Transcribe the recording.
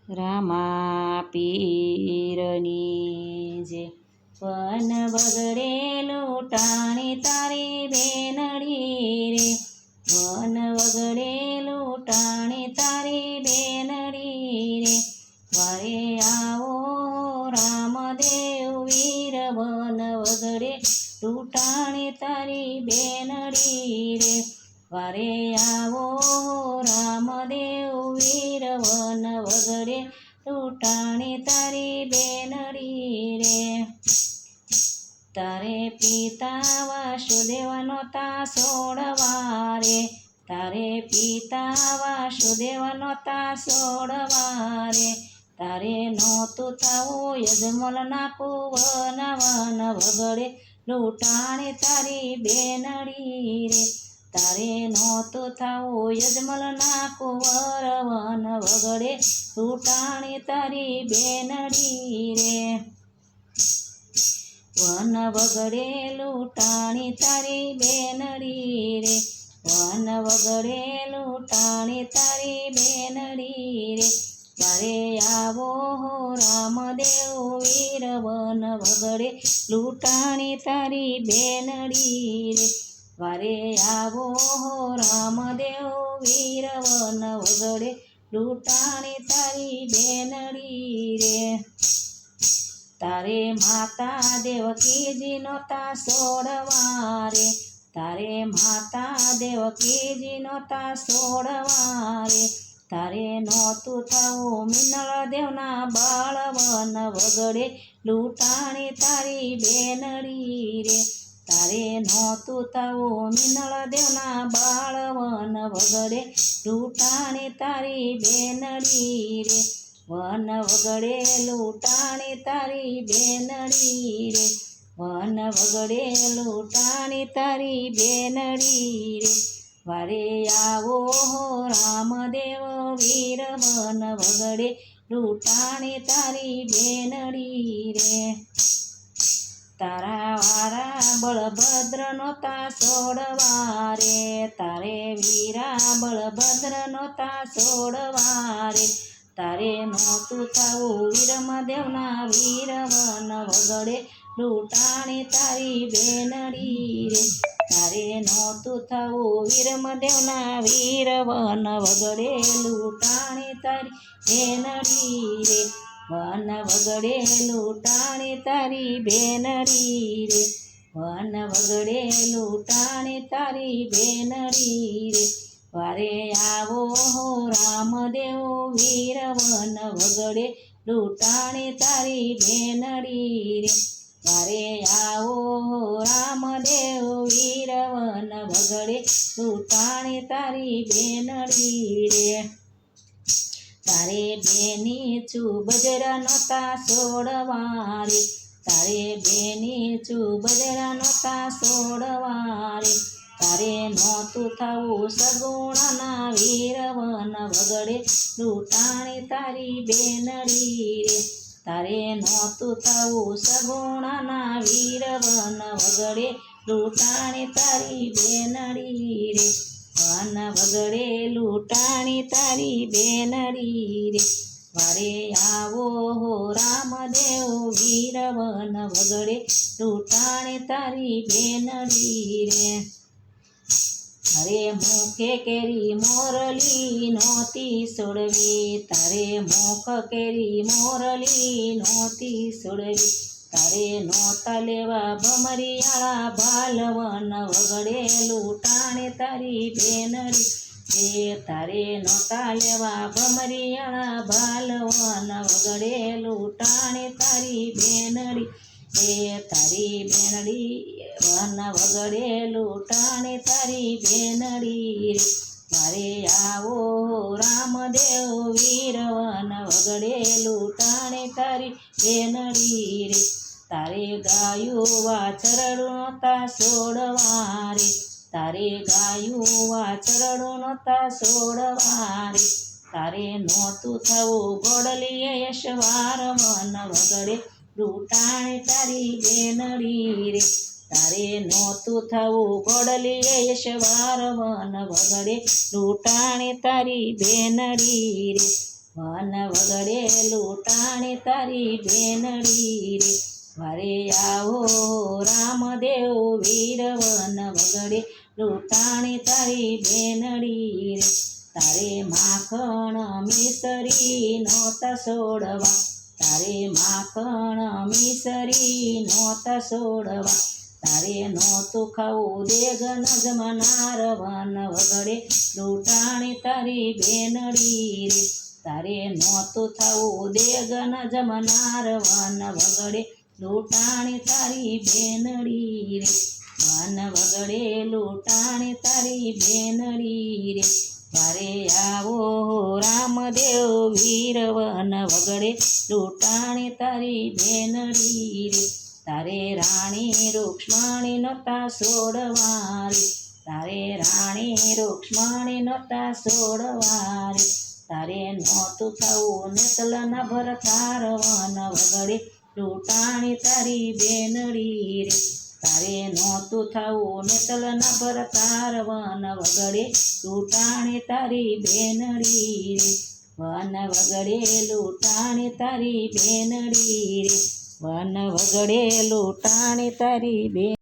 રામા પીરની જે વન વગડે લૂંટાણી તારી બેનડી રે, વન વગડે લૂંટાણી તારી બેનડી રે, વારે આવો રામદેવ વીર વન વગડે લૂંટાણી તારી બેનડી રે, વારે આવો રામદેવ વીર વન વગડે લૂંટાણી તારી બેનડી રે. તારે પિતા વાસુદેવ નહોતા સોડવા રે, તારે પિતા વાસુદેવ નહોતા સોડવા રે, તારે નહોતું થવું યજમલના કુવન વન વગડે લૂંટાણી તારી બેનડી રે, તારે નહોતું થવું યજમલના કુંવર વન વગડે લૂંટાણી તારી બેનડી રે, વન વગડે લૂંટાણી તારી બેનડી રે, વન વગડે લૂંટાણી તારી બેનડી રે, વારે આવો રામદેવ વીર વન વગડે લૂંટાણી તારી બેનડી રે, વારે આવો રામદેવ વીર વન વગડે લૂંટાણી તારી બેનડી રે. તારે માતા દેવકીજી નહોતા સોડવા રે, તારે માતા દેવકીજી નહોતા સોડવા રે, તારે નહોતું થવું મિનળ દેવના બાળ વન વગડે લૂંટાણી તારી બેનડી રે, તારે નહોતું થવું મિનળ દેવના બાળ વન વગડે લૂંટાણી તારી બેનડી રે, વન વગડે લૂંટાણી તારી બેનડી રે, વન વગડે લૂંટાણી તારી બેનડી રે, વારે આવો રામદેવ વીર વન વગડે લૂંટાણી તારી બેનડી રે. તારા વારા બળભદ્ર નહોતા સોડવા રે, તારે વીરા બળભદ્ર નહોતા સોડવા રે, તારે નહોતું થવું વીરમદેવના વીર વન વગડે લૂંટાણી તારી બેનડી રે, તારે નહોતું થવું વીરમદેવના વીર વન વગડે લૂંટાણી તારી બેનડી રે, વન વગડે લૂંટાણી તારી બેનડી રે, વન વગડે લૂંટાણી તારી બેનડી રે, વારે આવો રામદેવ વીર વન વગડે લૂંટાણી તારી બેનડી રે, વારે આવો રામદેવ વીર વન વગડે લૂંટાણી તારી બેનડી રે. તારે બેની ચુબજરા નહોતા સોડવા રે, તારે બેની ચુબજરા નહોતા સોડવા રે, તારે નહોતું થવું સગુણના વીર વન વગડે લૂંટાણી તારી બેનડી રે, તારે નહોતું થવું સગુણના વીર વન વગડે લૂંટાણી તારી બેનડી રે, વન વગડે લૂંટાણી તારી બેનડી રે, વારે આવો રામદેવ વીર વન વગડે લૂંટાણી તારી બેનડી રે. તારે મુખે કેરી મોરલી નહોતી સોડવી, તારે મુખ કેરી મોરલી નહોતી સોડવી, તારે નહોતા લેવા ભમરિયાળા ભાલ વન વગડે લૂંટાણી તારી બેનડી રે, તારે નહોતા લેવા ભમરિયાળા ભાલ વન વગડે લૂંટાણી તારી બેનડી રે, તારી બેનડી વન વગડે લૂંટાણી તારી બેનડી રે, મારે આવો રામદેવ વીર વન વગડે લૂંટાણી તારી બેનડી રે, તારે ગાયું વાછરડું નહોતા સોડવા રે, તારે ગાયું વાછરડું નહોતા સોડવા રે, તારે નહોતું થવું ગોડલીએ યશવાર વન વગડે લૂંટાણી તારી બેનડી રે, તારે નહોતું થવું ગોડલીએ યશવાર વન વગડે લૂંટાણી તારી બેનડી રે, વન વગડે લૂંટાણી તારી બેનડી રે વારે આવો રામદેવ વીર વન વગડે લૂંટાણી તારી બેનડી રે તારે માખણ મિસરી નોતા સોડવા તારે માખણ મિસરી નોતા સોડવા તારે નહોતું ખાવું દેગન જમનાર વન વગડે લૂંટાણી તારી બેનડી રે તારે નહોતું થવું દેગન જમનાર વન વગડે લૂંટાણી તારી બેનડી રે વન વગડે લૂંટાણી તારી બેનડી રે વારે આવો રામદેવ વીર વન વગડે લૂંટાણી તારી બેનડી રે તારે રાણી રૂક્ષ્મણી નહોતા સોડવા રે તારે રાણી રૂક્ષ્મણી નહોતા સોડવા રે તારે નહોતું થવું નેતલના ભરથાર વન વગડે લૂંટાણી તારી બેનડી રે તારે નહોતું થવું નેતલના ભરથાર વન વગડે લૂંટાણી તારી બેનડી રે વન વગડે લૂંટાણી તારી બેનડી રે વન વગડે લૂંટાણી તારી બેન